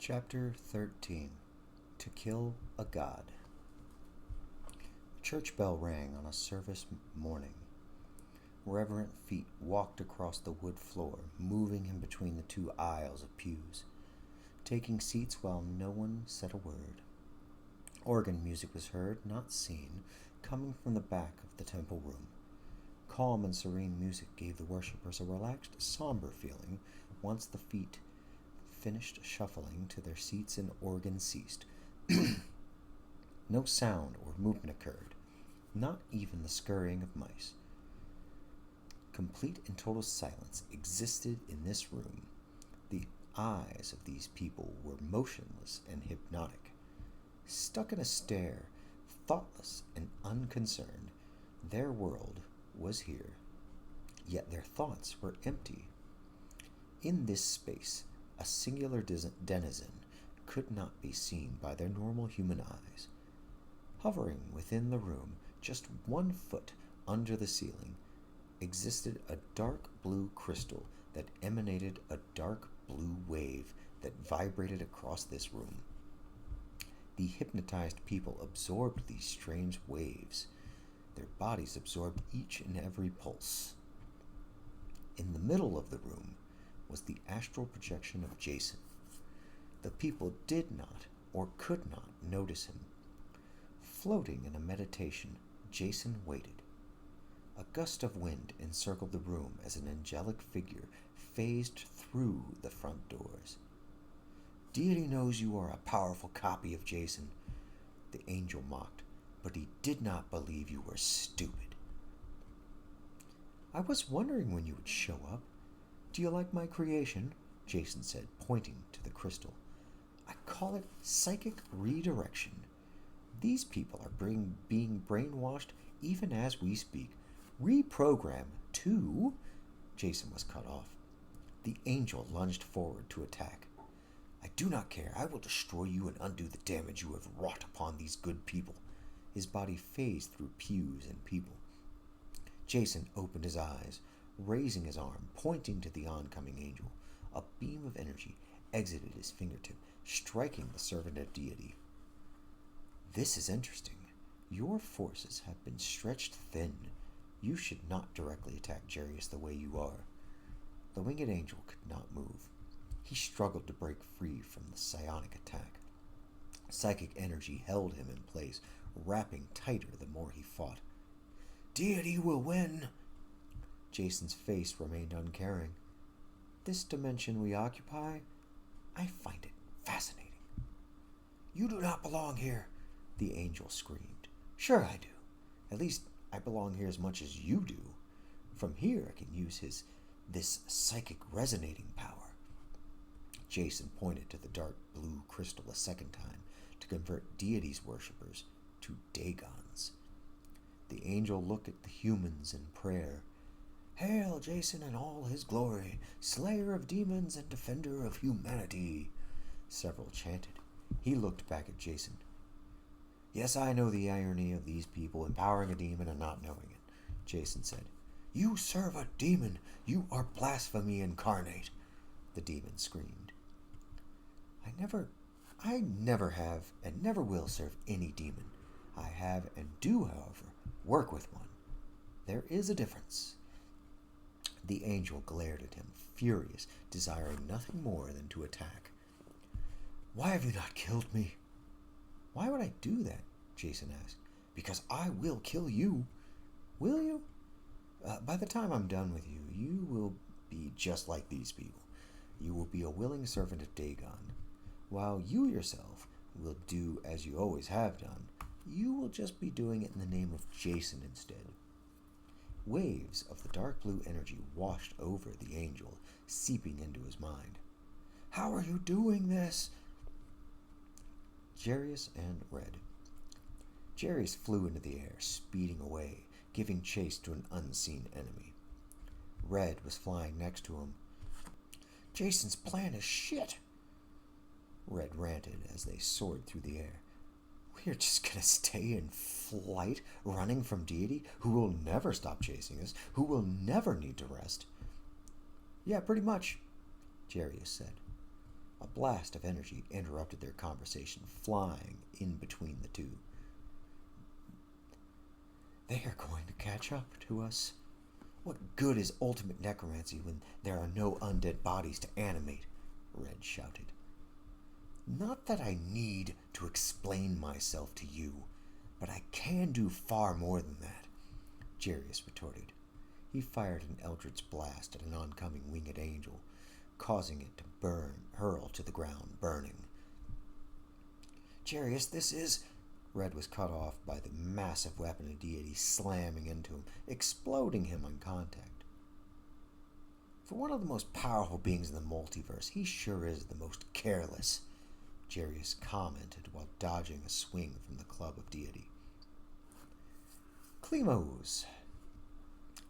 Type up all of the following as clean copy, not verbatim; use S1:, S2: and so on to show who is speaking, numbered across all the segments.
S1: Chapter 13. To Kill a God. The church bell rang on a service morning. Reverent feet walked across the wood floor, moving in between the two aisles of pews, taking seats while no one said a word. Organ music was heard, not seen, coming from the back of the temple room. Calm and serene music gave the worshippers a relaxed, somber feeling once the feet finished shuffling to their seats and organ ceased. No sound or movement occurred, not even the scurrying of mice. Complete and total silence existed in this room. The eyes of these people were motionless and hypnotic. Stuck in a stare, thoughtless and unconcerned, their world was here, yet their thoughts were empty. In this space, a singular denizen could not be seen by their normal human eyes. Hovering within the room, just 1 foot under the ceiling, existed a dark blue crystal that emanated a dark blue wave that vibrated across this room. The hypnotized people absorbed these strange waves. Their bodies absorbed each and every pulse. In the middle of the room was the astral projection of Jason. The people did not or could not notice him. Floating in a meditation, Jason waited. A gust of wind encircled the room as an angelic figure phased through the front doors. Deity knows you are a powerful copy of Jason, the angel mocked, but he did not believe you were stupid. I was wondering when you would show up. Do you like my creation? Jason said, pointing to the crystal. I call it psychic redirection. These people are being brainwashed even as we speak. Reprogram to... Jason was cut off. The angel lunged forward to attack. I do not care. I will destroy you and undo the damage you have wrought upon these good people. His body phased through pews and people. Jason opened his eyes, raising his arm, pointing to the oncoming angel. A beam of energy exited his fingertip, striking the servant of Deity. This is interesting. Your forces have been stretched thin. You should not directly attack Jerious the way you are. The winged angel could not move. He struggled to break free from the psionic attack. Psychic energy held him in place, wrapping tighter the more he fought. Deity will win! Jason's face remained uncaring. This dimension we occupy, I find it fascinating. You do not belong here, the angel screamed. Sure I do. At least I belong here as much as you do. From here I can use this psychic resonating power. Jason pointed to the dark blue crystal a second time to convert Deity's worshippers to Dagons. The angel looked at the humans in prayer. Hail Jason in all his glory, slayer of demons and defender of humanity, several chanted. He looked back at Jason. Yes, I know the irony of these people empowering a demon and not knowing it, Jason said. You serve a demon. You are blasphemy incarnate, the demon screamed. I never have and never will serve any demon. I have and do, however, work with one. There is a difference. The angel glared at him, furious, desiring nothing more than to attack. Why have you not killed me? Why would I do that? Jason asked. Because I will kill you. Will you? By the time I'm done with you, you will be just like these people. You will be a willing servant of Dagon. While you yourself will do as you always have done, you will just be doing it in the name of Jason instead. Waves of the dark blue energy washed over the angel, seeping into his mind. How are you doing this? Jerious and Red. Jerious flew into the air, speeding away, giving chase to an unseen enemy. Red was flying next to him. Jason's plan is shit, Red ranted as they soared through the air. We're just gonna stay in flight, running from Deity, who will never stop chasing us, who will never need to rest. Yeah, pretty much, Jerious said. A blast of energy interrupted their conversation, flying in between the two. They are going to catch up to us. What good is ultimate necromancy when there are no undead bodies to animate? Red shouted. Not that I need to explain myself to you, but I can do far more than that, Jerious retorted. He fired an eldritch blast at an oncoming winged angel, causing it to hurl to the ground, burning. Jerious, this is... Red was cut off by the massive weapon of Deity slamming into him, exploding him on contact. For one of the most powerful beings in the multiverse, he sure is the most careless, Jerious commented while dodging a swing from the club of Deity. Klemos.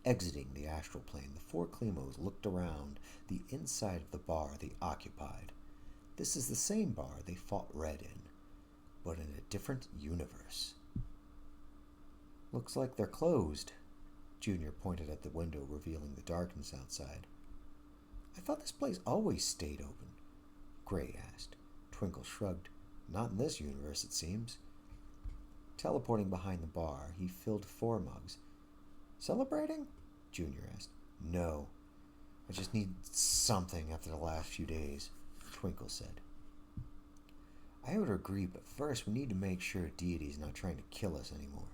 S1: Exiting the astral plane, the four Klemos looked around the inside of the bar they occupied. This is the same bar they fought Red in, but in a different universe. Looks like they're closed, Junior pointed at the window, revealing the darkness outside. I thought this place always stayed open, Gray asked. Twinkle shrugged. Not in this universe, it seems. Teleporting behind the bar, he filled 4 mugs. Celebrating? Junior asked. No. I just need something after the last few days, Twinkle said. I would agree, but first we need to make sure Deity's not trying to kill us anymore,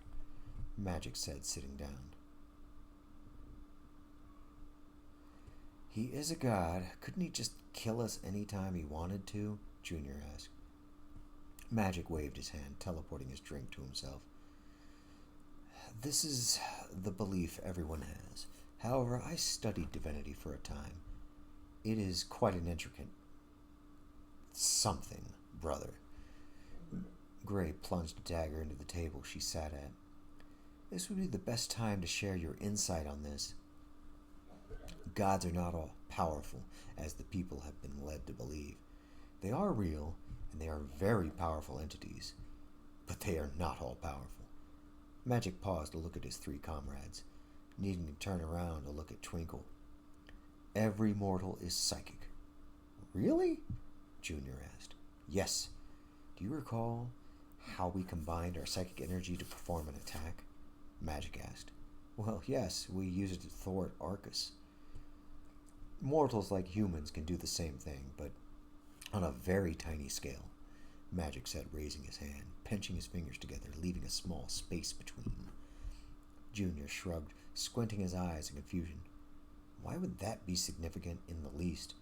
S1: Magic said, sitting down. He is a god. Couldn't he just kill us any time he wanted to? Junior asked. Magic waved his hand, teleporting his drink to himself. This is the belief everyone has. However, I studied divinity for a time. It is quite an intricate something, brother. Gray plunged a dagger into the table she sat at. This would be the best time to share your insight on this. Gods are not all powerful, as the people have been led to believe. They are real, and they are very powerful entities, but they are not all powerful. Magic paused to look at his 3 comrades, needing to turn around to look at Twinkle. Every mortal is psychic. Really? Junior asked. Yes. Do you recall how we combined our psychic energy to perform an attack? Magic asked. Well, yes, we used it to thwart Arcus. Mortals like humans can do the same thing, but on a very tiny scale, Magic said, raising his hand, pinching his fingers together, leaving a small space between. Junior shrugged, squinting his eyes in confusion. Why would that be significant in the least?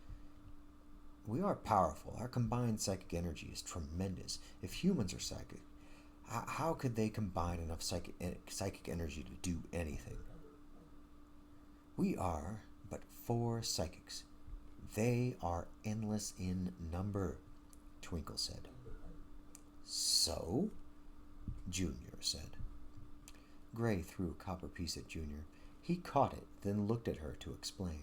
S1: We are powerful. Our combined psychic energy is tremendous. If humans are psychic, how could they combine enough psychic energy to do anything? We are but 4 psychics. They are endless in number, Twinkle said. So? Junior said. Gray threw a copper piece at Junior. He caught it, then looked at her to explain.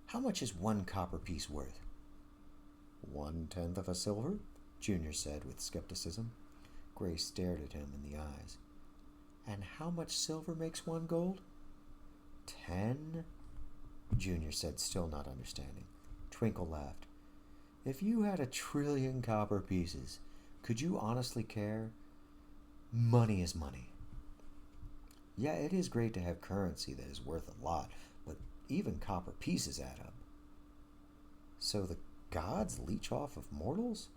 S1: How much is 1 copper piece worth? 1/10 of a silver, Junior said with skepticism. Gray stared at him in the eyes. And how much silver makes 1 gold? 10? Junior said, still not understanding. Twinkle laughed. If you had 1 trillion copper pieces, could you honestly care? Money is money. Yeah, it is great to have currency that is worth a lot, but even copper pieces add up. So the gods leech off of mortals?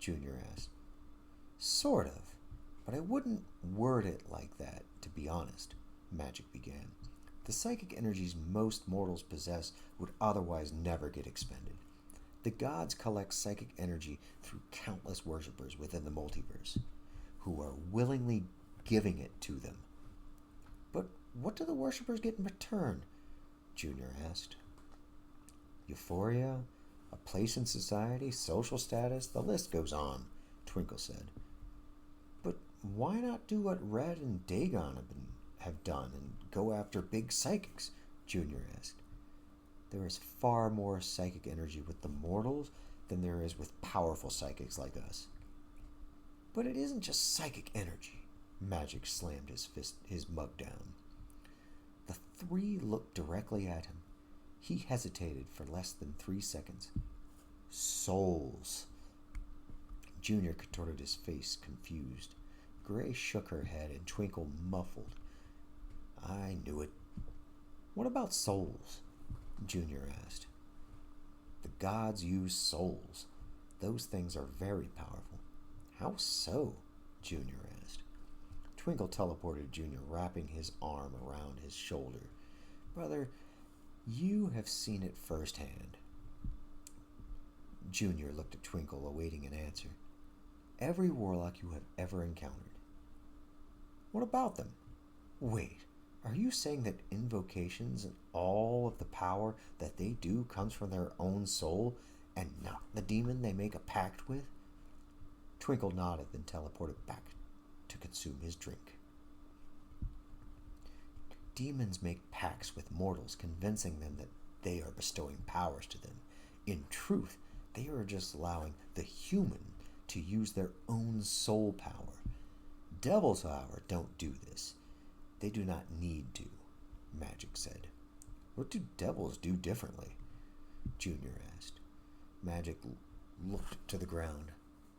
S1: Junior asked. Sort of, but I wouldn't word it like that, to be honest, Magic began. The psychic energies most mortals possess would otherwise never get expended. The gods collect psychic energy through countless worshippers within the multiverse, who are willingly giving it to them. But what do the worshippers get in return? Junior asked. Euphoria, a place in society, social status, the list goes on, Twinkle said. But why not do what Red and Dagon have done and go after big psychics? Junior asked. There is far more psychic energy with the mortals than there is with powerful psychics like us. But it isn't just psychic energy. Magic slammed his mug down. The 3 looked directly at him. He hesitated for less than 3 seconds. Souls. Junior contorted his face, confused. Gray shook her head and Twinkle muffled. I knew it. What about souls? Junior asked. The gods use souls. Those things are very powerful. How so? Junior asked. Twinkle teleported Junior, wrapping his arm around his shoulder. Brother, you have seen it firsthand. Junior looked at Twinkle, awaiting an answer. Every warlock you have ever encountered. What about them? Wait, are you saying that invocations and all of the power that they do comes from their own soul and not the demon they make a pact with? Twinkle nodded, then teleported back to consume his drink. Demons make pacts with mortals, convincing them that they are bestowing powers to them. In truth, they are just allowing the human to use their own soul power. Devils, however, don't do this. They do not need to, Magic said. What do devils do differently? Junior asked. Magic looked to the ground.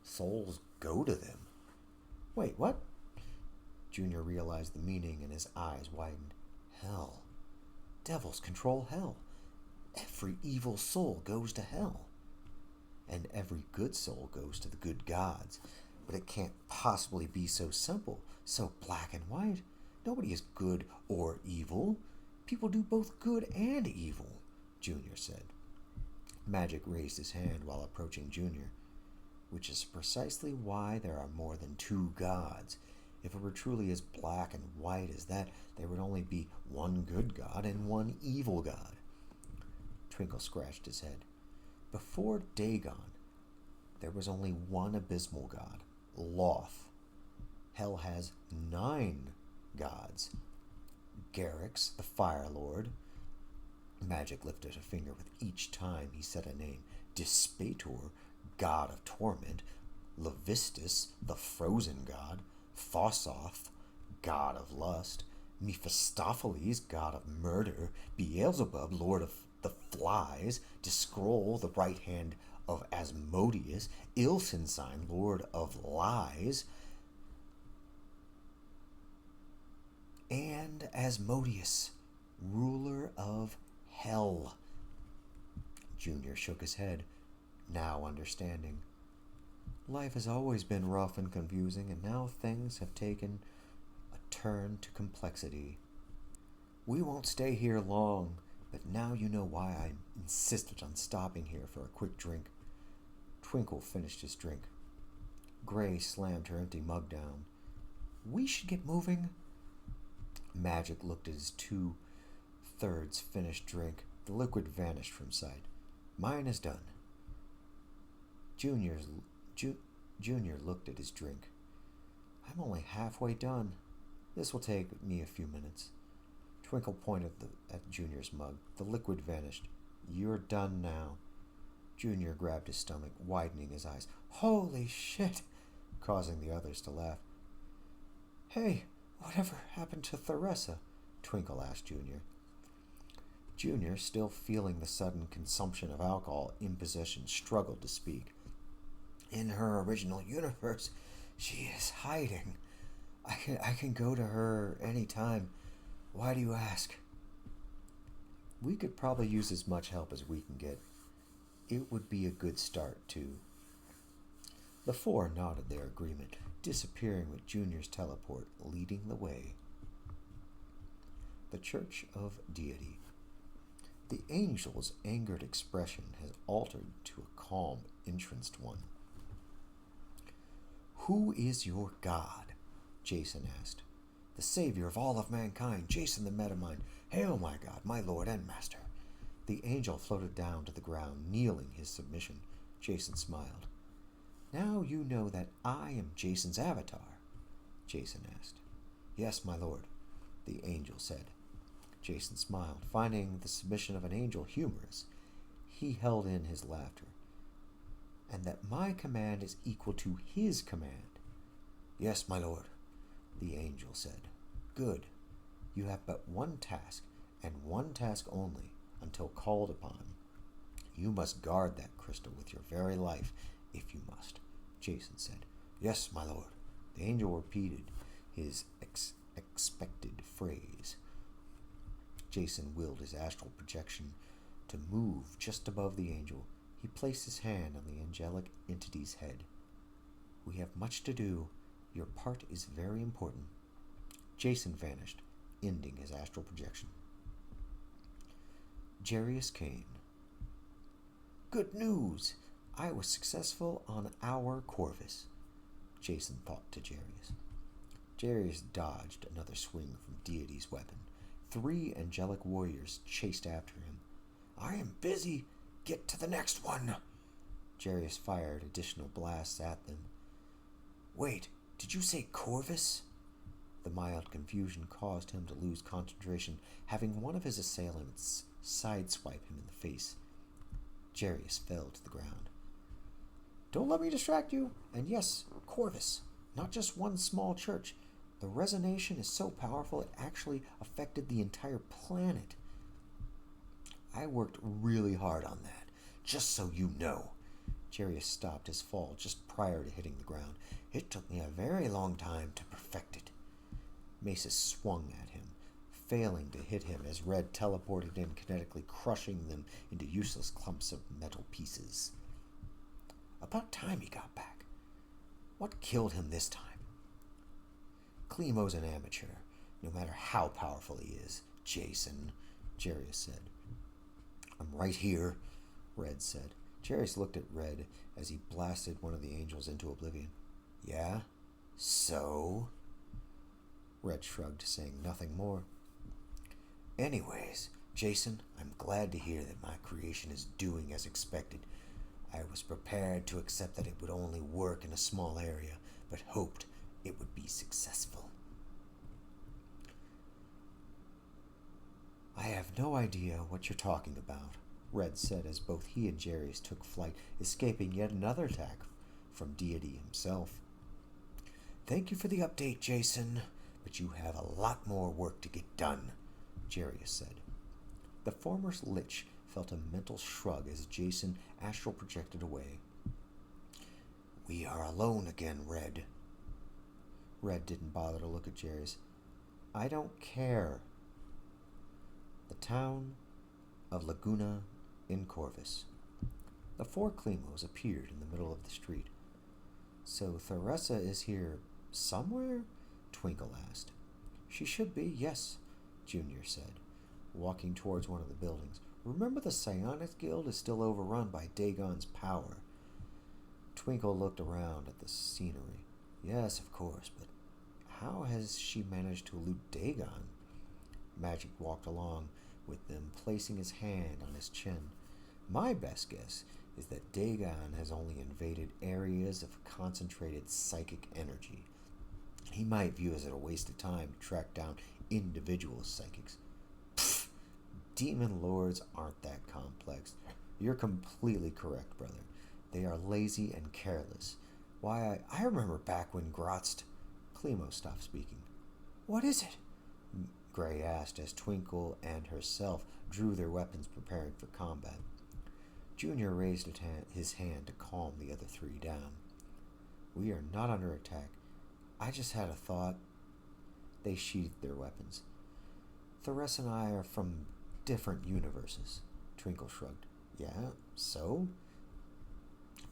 S1: Souls go to them. Wait, what? Junior realized the meaning and his eyes widened. Hell. Devils control hell. Every evil soul goes to hell. And every good soul goes to the good gods. But it can't possibly be so simple, so black and white. Nobody is good or evil. People do both good and evil, Junior said. Magic raised his hand while approaching Junior, which is precisely why there are more than two gods. If it were truly as black and white as that, there would only be one good god and one evil god. Twinkle scratched his head. Before Dagon, there was only one abysmal god, Loth. Hell has 9 gods. Garrix, the Fire Lord. Magic lifted a finger with each time he said a name. Dispator, god of torment. Levistus, the frozen god. Thosoth, god of lust. Mephistopheles, god of murder. Beelzebub, lord of the flies. Discroll, the right hand of Asmodeus. Ilsensign, lord of lies. And Asmodeus, ruler of hell. Junior shook his head, now understanding. Life has always been rough and confusing, and now things have taken a turn to complexity. We won't stay here long, but now you know why I insisted on stopping here for a quick drink. Twinkle finished his drink. Gray slammed her empty mug down. We should get moving. Magic looked at his 2/3 finished drink. The liquid vanished from sight. Mine is done. Junior looked at his drink. I'm only halfway done. This will take me a few minutes. Twinkle pointed at Junior's mug. The liquid vanished. You're done now. Junior grabbed his stomach, widening his eyes. Holy shit! Causing the others to laugh. Hey, whatever happened to Theresa? Twinkle asked Junior. Junior, still feeling the sudden consumption of alcohol imposition, struggled to speak. In her original universe, she is hiding. I can go to her any time. Why do you ask? We could probably use as much help as we can get. It would be a good start, too. The 4 nodded their agreement, disappearing with Junior's teleport leading the way. The Church of Deity. The angel's angered expression has altered to a calm, entranced one. Who is your god? Jason asked. The savior of all of mankind, Jason the Metamind. Hail, my god, my lord and master. The angel floated down to the ground, kneeling his submission. Jason smiled. Now you know that I am Jason's avatar, Jason asked. Yes, my lord, the angel said. Jason smiled, finding the submission of an angel humorous. He held in his laughter. And that my command is equal to his command. Yes, my lord, the angel said. Good. You have but one task, and one task only, until called upon. You must guard that crystal with your very life, if you must, Jason said. Yes, my lord. The angel repeated his expected phrase. Jason willed his astral projection to move just above the angel. He placed his hand on the angelic entity's head. We have much to do. Your part is very important. Jason vanished, ending his astral projection. Jerious came. Good news! I was successful on our Corvus, Jason thought to Jerious. Jerious dodged another swing from Deity's weapon. 3 angelic warriors chased after him. I am busy. Get to the next one. Jerious fired additional blasts at them. Wait, did you say Corvus? The mild confusion caused him to lose concentration, having one of his assailants sideswipe him in the face. Jerious fell to the ground. Don't let me distract you. And yes, Corvus, not just one small church. The resonation is so powerful it actually affected the entire planet. I worked really hard on that, just so you know. Jerious stopped his fall just prior to hitting the ground. It took me a very long time to perfect it. Maces swung at him, failing to hit him as Red teleported in kinetically, crushing them into useless clumps of metal pieces. About time he got back. What killed him this time? Clemo's an amateur, no matter how powerful he is, Jason, Jerious said. I'm right here, Red said. Jerious looked at Red as he blasted one of the angels into oblivion. Yeah? So? Red shrugged, saying nothing more. Anyways, Jason, I'm glad to hear that my creation is doing as expected. I was prepared to accept that it would only work in a small area, but hoped it would be successful. I have no idea what you're talking about, Red said as both he and Jerious took flight, escaping yet another attack from Deity himself. Thank you for the update, Jason, but you have a lot more work to get done, Jerious said. The former Lich felt a mental shrug as Jason astral projected away. We are alone again, Red. Red didn't bother to look at Jerious. I don't care. The town of Laguna in Corvus. The 4 Clemos appeared in the middle of the street. So Theresa is here somewhere? Twinkle asked. She should be, yes, Junior said, walking towards one of the buildings. Remember the Psionics Guild is still overrun by Dagon's power. Twinkle looked around at the scenery. Yes, of course, but how has she managed to elude Dagon? Magic walked along with them, placing his hand on his chin. My best guess is that Dagon has only invaded areas of concentrated psychic energy. He might view it as a waste of time to track down individual psychics. Pfft, demon lords aren't that complex. You're completely correct, brother. They are lazy and careless. Why, I remember back when Grotzt... Clemo stopped speaking. What is it? Gray asked as Twinkle and herself drew their weapons preparing for combat. Junior raised his hand to calm the other 3 down. We are not under attack. I just had a thought. They sheathed their weapons. Theresa and I are from different universes. Twinkle shrugged. Yeah, so?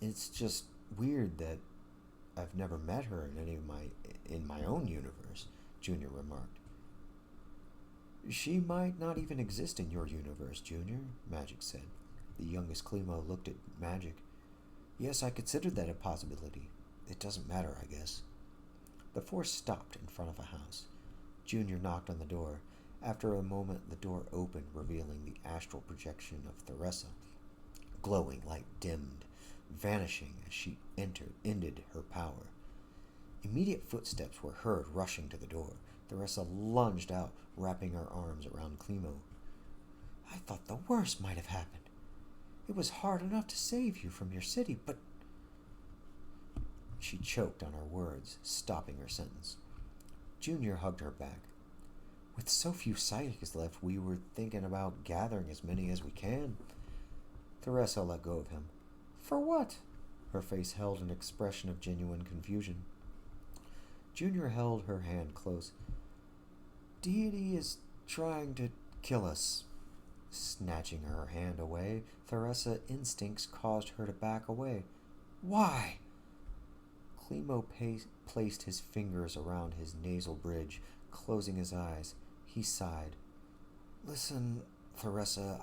S1: It's just weird that I've never met her in my own universe, Junior remarked. She might not even exist in your universe, Junior, Magic said. The youngest Clemo looked at Magic. Yes, I considered that a possibility. It doesn't matter, I guess. The 4 stopped in front of a house. Junior knocked on the door. After a moment, the door opened, revealing the astral projection of Theresa. Glowing light dimmed, vanishing as she ended her power. Immediate footsteps were heard rushing to the door. Theresa lunged out, wrapping her arms around Clemo. I thought the worst might have happened. It was hard enough to save you from your city, but... She choked on her words, stopping her sentence. Junior hugged her back. With so few psychics left, we were thinking about gathering as many as we can. Theresa let go of him. For what? Her face held an expression of genuine confusion. Junior held her hand close. Deity is trying to kill us. Snatching her hand away, Theresa's instincts caused her to back away. Why? Clemo placed his fingers around his nasal bridge, closing his eyes. He sighed. Listen, Theresa,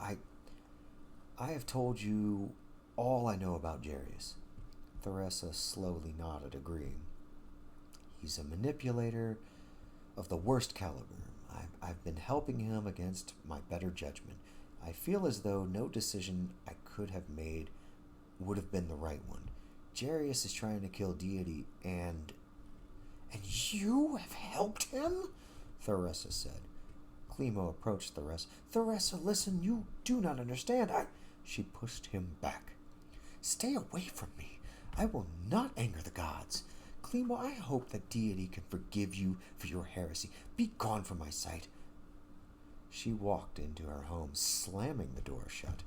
S1: I have told you all I know about Jerious. Theresa slowly nodded, agreeing. He's a manipulator of the worst caliber. I've been helping him against my better judgment. I feel as though no decision I could have made would have been the right one. Jerious is trying to kill Deity, and you have helped him? Theresa said. Clemo approached Theresa. Theresa, listen, you do not understand. She pushed him back. Stay away from me. I will not anger the gods. Clemo, I hope that Deity can forgive you for your heresy. Be gone from my sight. She walked into her home, slamming the door shut.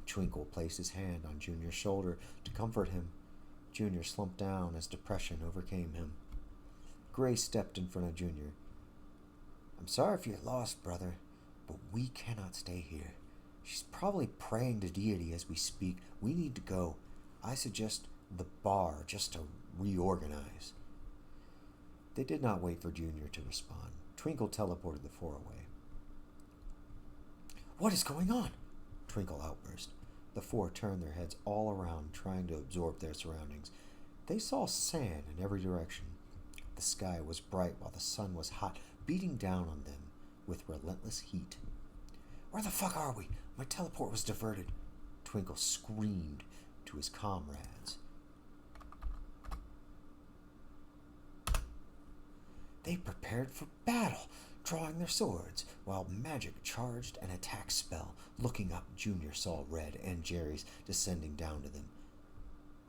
S1: Twinkle placed his hand on Junior's shoulder to comfort him. Junior slumped down as depression overcame him. Gray stepped in front of Junior. I'm sorry if you're lost, brother, but we cannot stay here. She's probably praying to Deity as we speak. We need to go. I suggest the bar just to reorganize. They did not wait for Junior to respond. Twinkle teleported the four away. What is going on? Twinkle outburst. The four turned their heads all around, trying to absorb their surroundings. They saw sand in every direction. The sky was bright while the sun was hot, beating down on them with relentless heat. Where the fuck are we? My teleport was diverted. Twinkle screamed to his comrades. They prepared for battle, drawing their swords, while magic charged an attack spell. Looking up, Junior saw Red and Jerious descending down to them.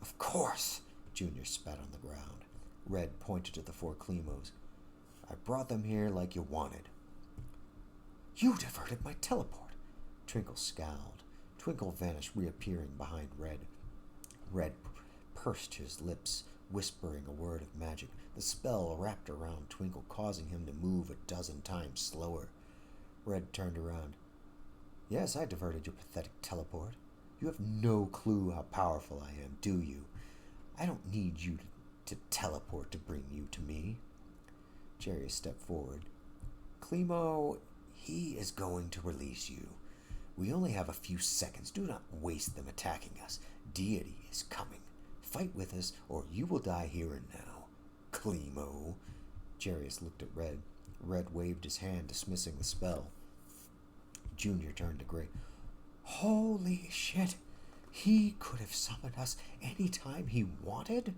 S1: Of course, Junior spat on the ground. Red pointed to the four Clemos. I brought them here like you wanted. You diverted my teleport. Twinkle scowled. Twinkle vanished, reappearing behind Red. Red pursed his lips, whispering a word of magic. The spell wrapped around Twinkle, causing him to move 12 times slower. Red turned around. Yes, I diverted your pathetic teleport. You have no clue how powerful I am, do you? I don't need you to teleport to bring you to me. Jerious stepped forward. Clemo, he is going to release you. We only have a few seconds. Do not waste them attacking us. Deity is coming. Fight with us, or you will die here and now. Clemo. Jerious looked at Red. Red waved his hand, dismissing the spell. Junior turned to Gray. Holy shit! He could have summoned us any time he wanted?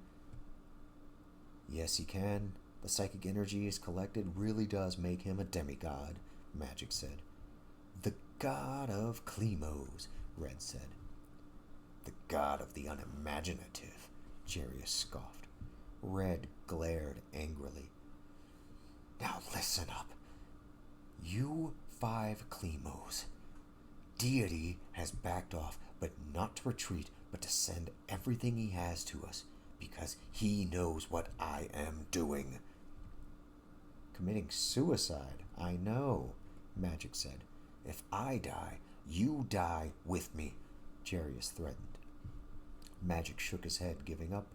S1: Yes, he can. The psychic energy he's collected really does make him a demigod, Magic said. The god of Clemos, Red said. The god of the unimaginative, Jerious scoffed. Red glared angrily. Now listen up. You 5 Clemos. Deity has backed off, but not to retreat, but to send everything he has to us, because he knows what I am doing. Committing suicide, I know, Magic said. If I die, you die with me, Jerious threatened. Magic shook his head, giving up.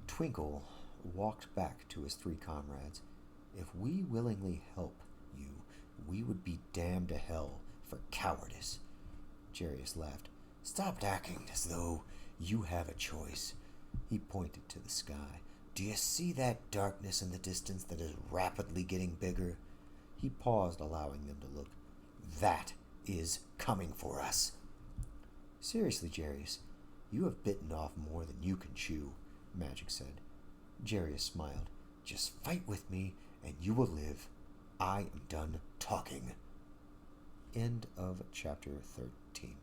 S1: Twinkle walked back to his 3 comrades. If we willingly help you, we would be damned to hell for cowardice. Jerious laughed. Stop acting as though you have a choice. He pointed to the sky. Do you see that darkness in the distance that is rapidly getting bigger? He paused, allowing them to look. That is coming for us. Seriously, Jerious, you have bitten off more than you can chew, Magic said. Jerious smiled. Just fight with me, and you will live. I am done talking. End of chapter 13.